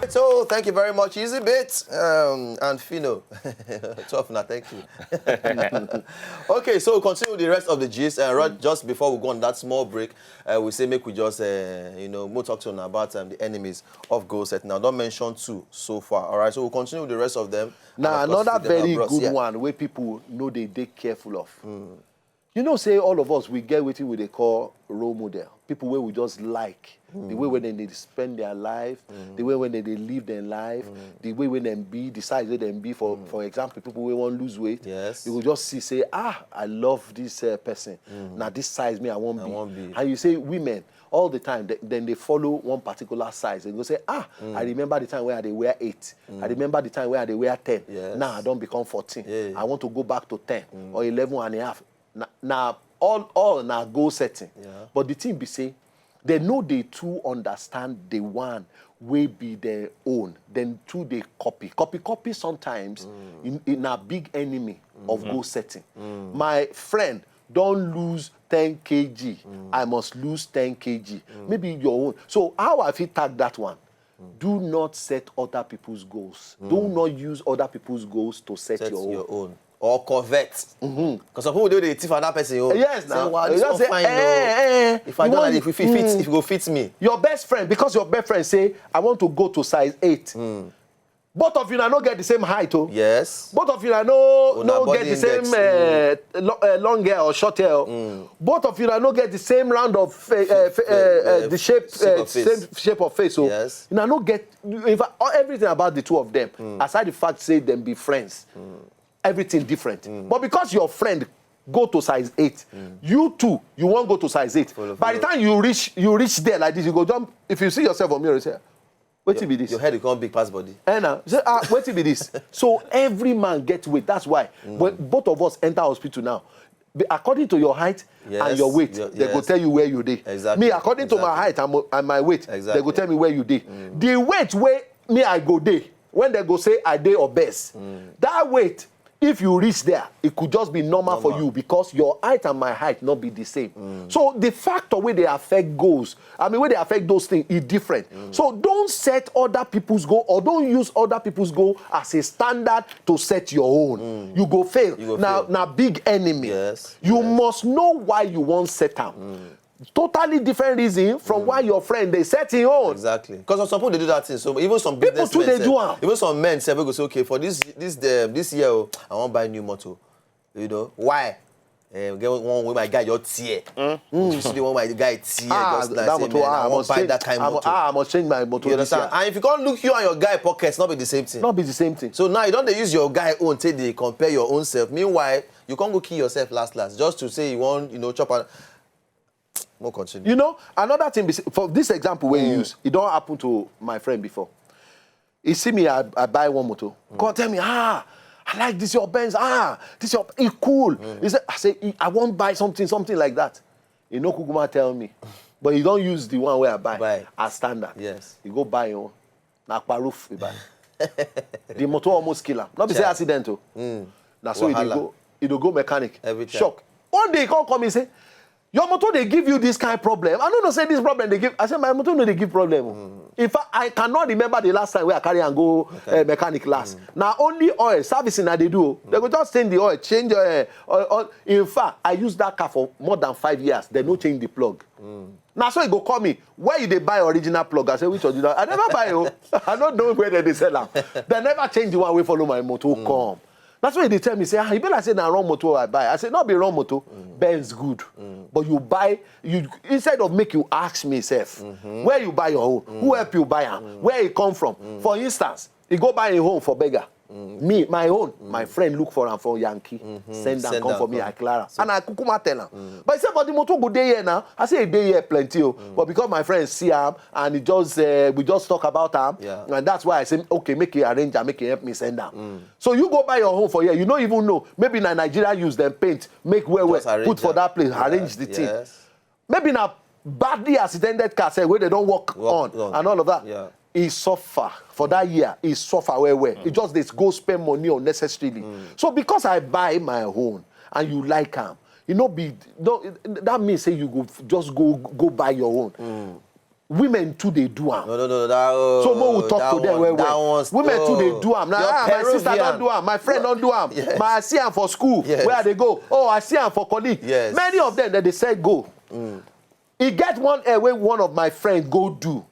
So, thank you very much, Easy Bit and Fino. Tough now, thank you. Okay, so we'll continue with the rest of the gist. Just before we go on that small break, we say make we just, more talk to them about the enemies of goal setting. Now, don't mention 2 so far, all right? So we'll continue with the rest of them. Now, another very good one where people know they careful of. You know, say all of us, we get what they call role model. People where we just like. The way when they spend their life, the way when they live their life, the way when they be, the size where they be. For example, people who want to lose weight, you will just say, I love this person. Now this size me, I won't be. And you say women, all the time, then they follow one particular size. And you say, I remember the time where they wear 8. I remember the time where they wear 10. Yes. Now I don't become 14. Yeah. I want to go back to 10 or 11 and a half. Now all now goal setting. Yeah. But the thing be say, they know they too understand the one will be their own. Then two they copy sometimes in a big enemy of goal setting. My friend, don't lose 10 kg. I must lose 10 kg. Maybe your own. So how have you tagged that one? Do not set other people's goals. Do not use other people's goals to set your own. Or covet. Because some people do the thief another person. Yes, now. Say, wow, this one fine, if I don't like if it go fit me. Your best friend, because your best friend say, I want to go to size 8. Both of you now not get the same height, oh. Yes. Both of you now no get the same long hair or short hair. Both of you now no get the same round of the shape, same shape of face. So yes. you now no get in fact, everything about the two of them, aside the fact say them be friends. Everything different. But because your friend go to size 8, you too, you won't go to size 8. By the time you reach there like this, you go jump. If you see yourself on mirror, you say, wait till be this. Your head become big past body. And now, you say, wait till be this. So every man gets weight. That's why when both of us enter hospital now, according to your height and your weight, they go tell you where you did. Exactly. Me, according to my height and my weight, they go tell me where you did. The weight where me I go there, when they go say I dey obese, that weight, if you reach there, it could just be normal for you because your height and my height not be the same. So the factor where they affect goals, where they affect those things is different. So don't set other people's goal or don't use other people's goal as a standard to set your own. You go fail. Now big enemy. Yes. You must know why you won't set them. Totally different reason from why your friend they set his own. Exactly. Because some people they do that thing. So even some business people too they do it. Even some men say we go say, okay, for this year, I want to buy a new motor. You know why? Get one with my guy your tier. You see the one with my guy tier. Just like that say, motor, man, I want to buy that kind of motor. I must change my motor. You understand? And if you can't look you and your guy pockets, not be the same thing. Not be the same thing. So now you don't use your guy own till they compare your own self. Meanwhile, you can't go kill yourself last just to say you want chop and. More continue. You know, another thing, for this example we use, it don't happen to my friend before. He see me, I buy one motor. Come tell me, I like this your Benz, this your, it's cool. He say, I won't buy something like that. You know, Kukuma tell me. But you don't use the one where I buy as standard. Yes. You go buy your own. Nakpa roof, you buy. The motor almost kill him. Not be say accidental. Now so you go mechanic. Every time. Shock. One day he come and say, your motor they give you this kind of problem. I don't know say this problem they give. I say my motor no they give problem. In fact, I cannot remember the last time where I carry and go mechanic last. Now only oil servicing that they do. They go just change the oil, change oil. In fact, I use that car for more than 5 years. They no change the plug. Now so he go call me. Where you they buy original plug? I say which original? I never buy it. I don't know where they sell them. They never change the one way follow my motor come. That's why they tell me, say, you better say, now wrong motor I buy. I say, not be wrong motor. Benz good. But you buy, instead of make you ask me, self, where you buy your home, who help you buy them, where it come from. For instance, you go buy a home for beggar. Me, my own, my friend look for him for Yankee. Send them, come for me, I Clara. And I kukuma tell him. But he said, but the motor go day here now. I say, a day here plenty. But because my friends see him, and we just talk about him, and that's why I say, okay, make it arrange and make it help me send them. So you go buy your home for here, you don't even know. Maybe in Nigeria use them paint, make where put for that place, arrange the thing. Maybe now badly accidented car, say where they don't work on, and all of that. Yeah. He suffer for that year. He suffer where. He just they go spend money unnecessarily. So because I buy my own and you like them, that means say you go just go buy your own. women too they do am. No. So more we talk to them well. Women too they do am. Now my sister don't do am, my friend don't do am. Yes. I see am for school. Yes. Where they go? Oh, I see am for colleague. Yes. Many of them that they say go. He get one where one of my friends go do.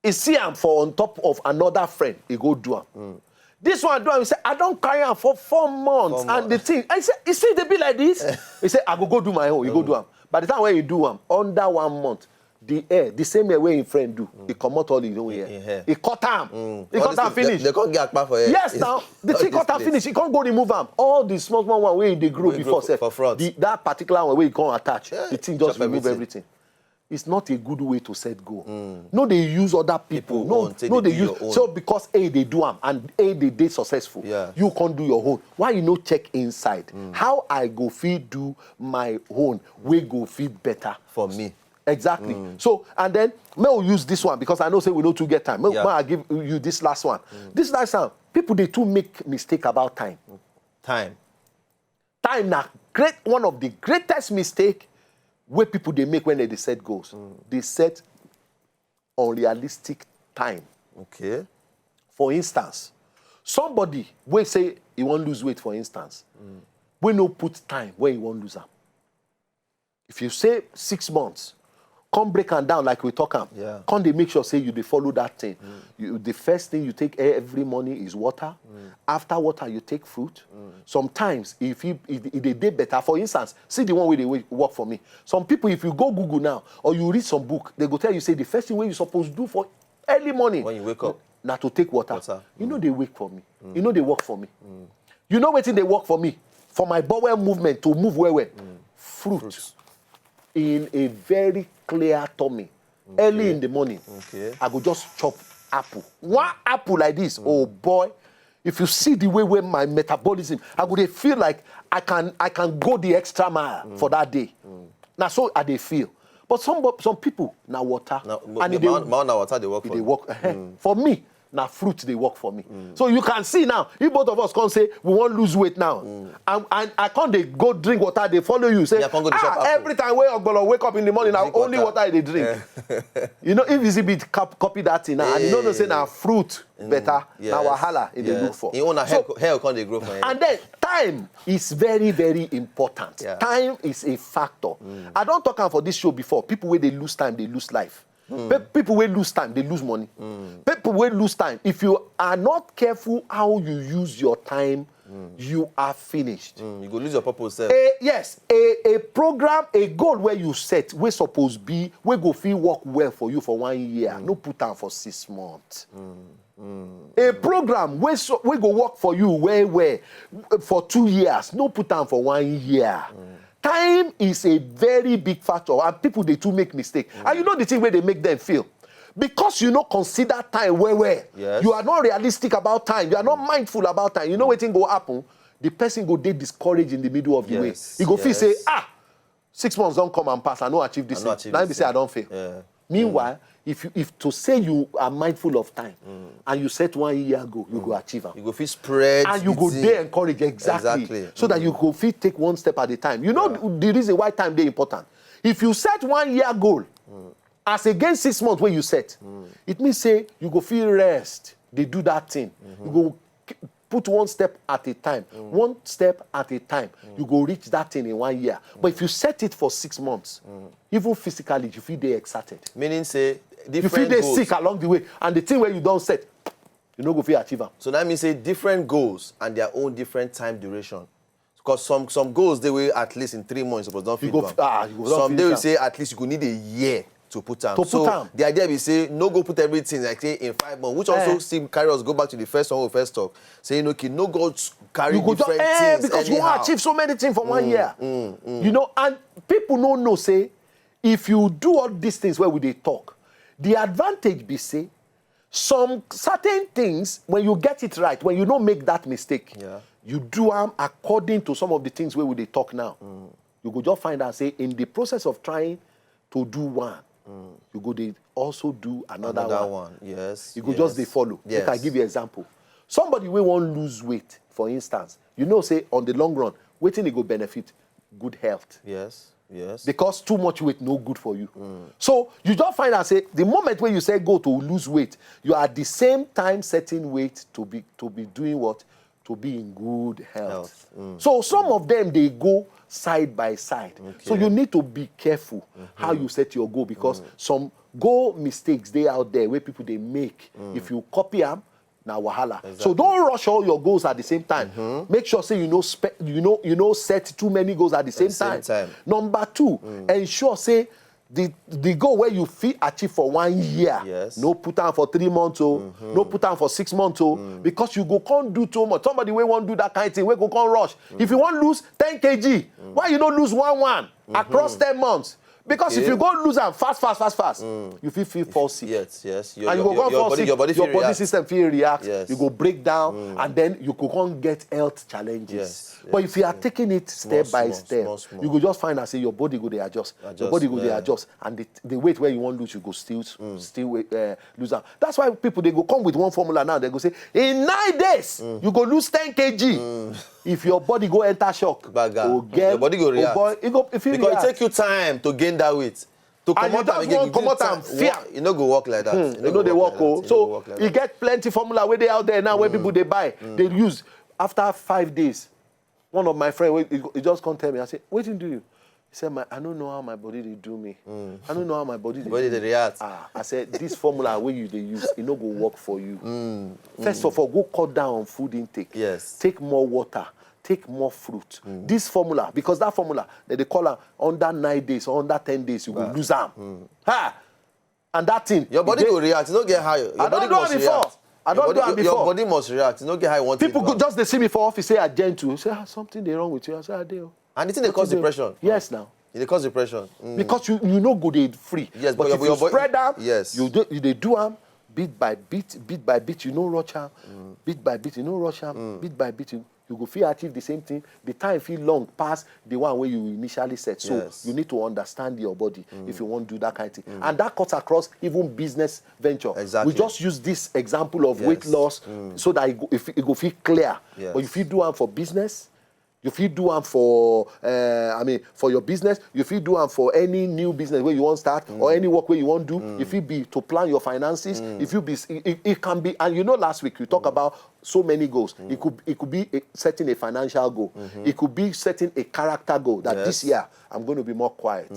He see am for on top of another friend. He go do am. This one do am. He say I don't carry am for 4 months. And the thing, I say, you see they be like this. He say I go do my own. You go do am. By the time when you do am, under 1 month. The same way in friend do. He come out all his own hair. He cut am. He cut am finish. They can't get back for hair. Yes, now the thing cut am finish. He can't go remove am. All the small one where they grow before self. For front. That particular one where you can't attach. Yeah, The thing just remove everything. It's not a good way to set goal. No, they use other people. No, they use so because A they do am and A they successful. Yeah. You can't do your own. Why you no check inside? How I go feed do my own? We go feed better For me. Exactly. So, and then, may we use this one because I know say we don't too get time. May I give you this last one. This last one, people, they too make mistake about time. Time Time one of the greatest mistake where people they make when they set goals. They set unrealistic time. Okay. For instance, somebody will say he won't lose weight, for instance. We no put time where he won't lose them. If you say 6 months, come break am down like we talk am. Yeah. Come they make sure say you dey follow that thing. The first thing you take every morning is water. After water you take fruit. Sometimes if they dey better, for instance, see the one way they work for me. Some people, if you go Google now or you read some book, they go tell you say the first thing wey you suppose do for early morning when you wake up na to take water. You know they wake for me. You know they work for me. You know wetin dey work for me? For my bowel movement to move well. Fruit. In a very clear tummy. Early in the morning, I go just chop apple. One apple like this, oh boy. If you see the way where my metabolism, I go dey feel like I can go the extra mile for that day. Now so I dey feel. But some people now water. And my water they work for they work. For me, now fruit they work for me. So you can see now, if both of us can say we want lose weight now, and I can't they go drink water, they follow you, say, every time we wake up in the morning, now only water they drink. You know, if you bit copy that thing now, and you know they say now fruit better, now wahala they look for. You want hair can they grow for you. And then time is very, very important. Time is a factor. I don't talk for this show before. People where they lose time, they lose life. People will lose time, they lose money. People will lose time. If you are not careful how you use your time, you are finished. You go lose your purpose. Yes, a program, a goal where you set, where supposed be, where go feel work well for you for 1 year, no put down for 6 months. A program where go work for you where for 2 years, no put down for 1 year. Time is a very big factor, and people they too make mistake. And you know the thing where they make them feel, because you know consider time where you are not realistic about time, you are not mindful about time. You know what thing go happen? The person go dey discouraged in the middle of the way. He go feel say 6 months don't come and pass. I no achieve this. Now be say I don't fail. Meanwhile, if to say you are mindful of time and you set 1 year ago, you go achieve them. You go feel spread. And you go there encourage exactly. So that you go feel take one step at a time. You know the reason why time is important. If you set 1 year goal, as against 6 months when you set, it means say you go feel rest. They do that thing. You go put one step at a time. One step at a time. You go reach that thing in 1 year. But if you set it for 6 months, even physically, you feel they excited. Meaning say different you feel they goals. sick along the way. And the thing where you don't set, you know go feel achieve them. So that means say different goals and their own different time duration. Because some goals they will at least in 3 months supposed don't fit them. Some they will say at least you could need a year to put them. The idea is say no go put everything like say in 5 months, which also still carry us go back to the first one we first talk. Saying okay, no go carry you different things because you want to achieve so many things for 1 year. You know, and people don't know say if you do all these things where we they talk, the advantage be say some certain things when you get it right, when you don't make that mistake, you do them according to some of the things where we they talk now. You go just find out say in the process of trying to do one, you go they also do another one. Yes. You go just they follow. Yes. I give you an example. Somebody will want lose weight, for instance. You know, say on the long run, waiting they go benefit good health. Yes. Yes. Because too much weight no good for you. So you just find out say the moment when you say go to lose weight, you are at the same time setting weight to be doing what? To be in good health. So some of them they go side by side. So you need to be careful how you set your goal, because some goal mistakes they out there where people they make. If you copy them, now wahala. Exactly. So don't rush all your goals at the same time. Make sure say you know set too many goals at the same time. Number 2, ensure say the goal where you fit achieve for 1 year. Yes. No put on for 3 months, no put on for 6 months, because you go can't do too much. Somebody will won't do that kind of thing. We go can't rush. If you want lose 10 kg, why you don't lose 1 across 10 months? Because if you go lose them fast, you feel fall sick. Yes. And you go fall sick, your body system feel react. Yes. You go break down, and then you go can't get health challenges. Yes. But if you are taking it step by step, small. you go just find out say your body go dey adjust. Your body go dey adjust, and the weight where you want lose, you go still lose them. That's why people they go come with one formula now. They go say in 9 days you go lose 10 kg. If your body go enter shock, your body go react. If you because it take you time to gain that weight. To come out and again, fear. You know go work like that. You know they work. So you get plenty formula where they out there now where people they buy. They use after 5 days. One of my friends, he just come tell me, I say, what do you? He said, I don't know how my body they do me. I don't know how my body they react. I said, this formula where they use, it no go work for you. First of all, go cut down on food intake. Yes. Take more water. Take more fruit. This formula, because that formula, they call it under 9 days or under 10 days, you go lose them. And that thing. Your body will react. You don't get high. Your body must react. I don't do it before. Your body must react. You don't get high. People could just they see me for office, say I'm gentle. Say something they wrong with you. I say I do. And the thing they cause depression. Yes, now. They cause depression. Because you know good they free. Yes, but if you spread them, yes, you they do them bit by bit. You know rush am. Bit by bit, you know rush am. Bit by bit, you go feel achieve the same thing. The time feel long past the one where you initially set. So you need to understand your body if you want to do that kind of thing. And that cuts across even business venture. Exactly. We just use this example of weight loss so that it go feel clear. Yes. But if you do them for business, if you do them for, for your business, if you do them for any new business where you want to start or any work where you want to do, if it be to plan your finances, if you be, it can be, and you know last week we talked about so many goals. It could be setting a financial goal. It could be setting a character goal that this year I'm going to be more quiet.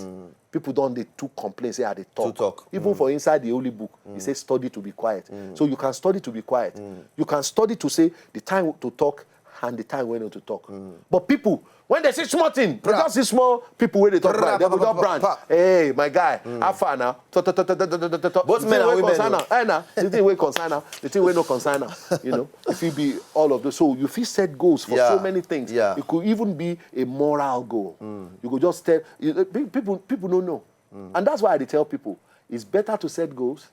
People don't they too complain, say they talk. Even for inside the Holy Book, it says study to be quiet. So you can study to be quiet. You can study to say the time to talk and the time when not to talk. But people, when they see small thing, they just see small people when they talk about they will just branch. Hey, my guy, how far now? Both men and women. The thing we concern now, the thing we no concern now. You know, if you be all of those, so you feel set goals for so many things. It could even be a moral goal. You could just tell people don't know, and that's why I tell people it's better to set goals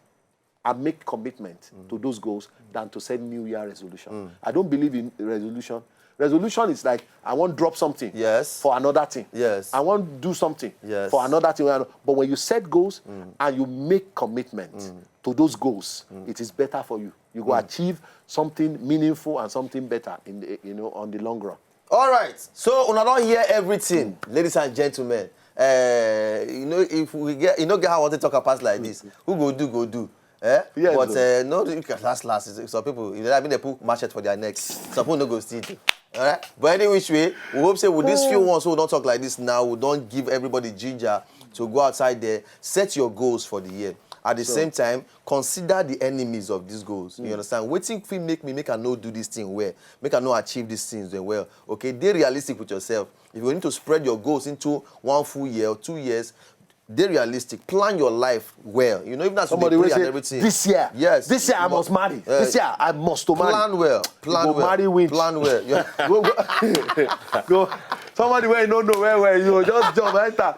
and make commitment to those goals than to set New Year resolution. I don't believe in resolution. Resolution is like, I want to drop something for another thing. Yes. I want to do something for another thing. But when you set goals and you make commitment to those goals, it is better for you. You go achieve something meaningful and something better in the, on the long run. All right. So, when I don't hear everything, ladies and gentlemen, if we get, get how I want to talk about like this, who go do. Yes, but no, you can last. Some people, they put machete for their necks. Some people no go steal. All right. But any which way, we hope say with these few ones who don't talk like this now, we don't give everybody ginger to go outside there, set your goals for the year. At the same time, consider the enemies of these goals. You understand? Waiting for make I not do this thing well, make I not achieve these things well. Okay, be realistic with yourself. If you need to spread your goals into 1 full year or 2 years, they're realistic. Plan your life well. You know, even as somebody will say everything. This year, this year I must marry. This year I must to marry. Plan well. Marry win. Plan well. Go. Somebody where you don't know where you just jump enter.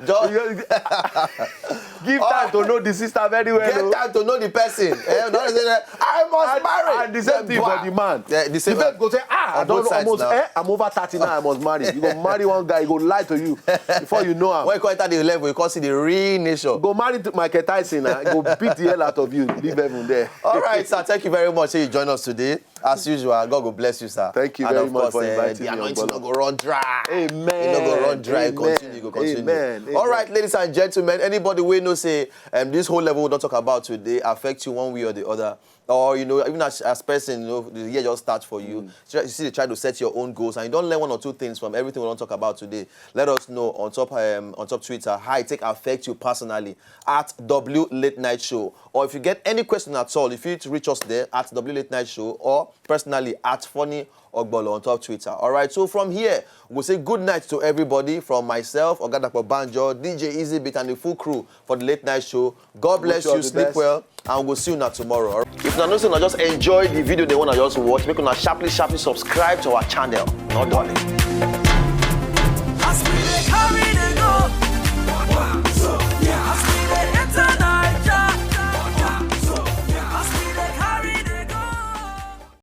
Give time to know the sister very well. Get time to know the person. Not say that, I must marry. And the same thing for the man. Yeah, the same. The first go say, I don't almost. I'm over 30 now. I must marry. You go marry one guy. He go lie to you before you know him. When you enter the level, you can see the real nation. Go marry to Michael Tyson. Go beat the hell out of you. Leave everyone there. All right, sir. Thank you very much. You join us today. As usual, God will bless you, sir. Thank you very much for inviting me. The anointing will go run dry. Amen. It no go run dry. Amen. Continue. Amen. All right, ladies and gentlemen. Anybody we know say this whole level we don't talk about today affect you one way or the other, or even as person, the year just starts for you. You see, they try to set your own goals, and you don't learn one or two things from everything we don't talk about today. Let us know on top Twitter how it affect you personally at W Late Night Show, or if you get any question at all, if you reach us there at W Late Night Show or personally at Funny Ogbolo on top Twitter. All right, so from here, we'll say good night to everybody from myself, Ogadapo Banjo, DJ Easy Beat, and the full crew for the Late Night Show. God bless you, sleep well, and we'll see you now tomorrow. All right? If you're not just enjoy the video they want to just watch, make sure sharply subscribe to our channel. Not darling.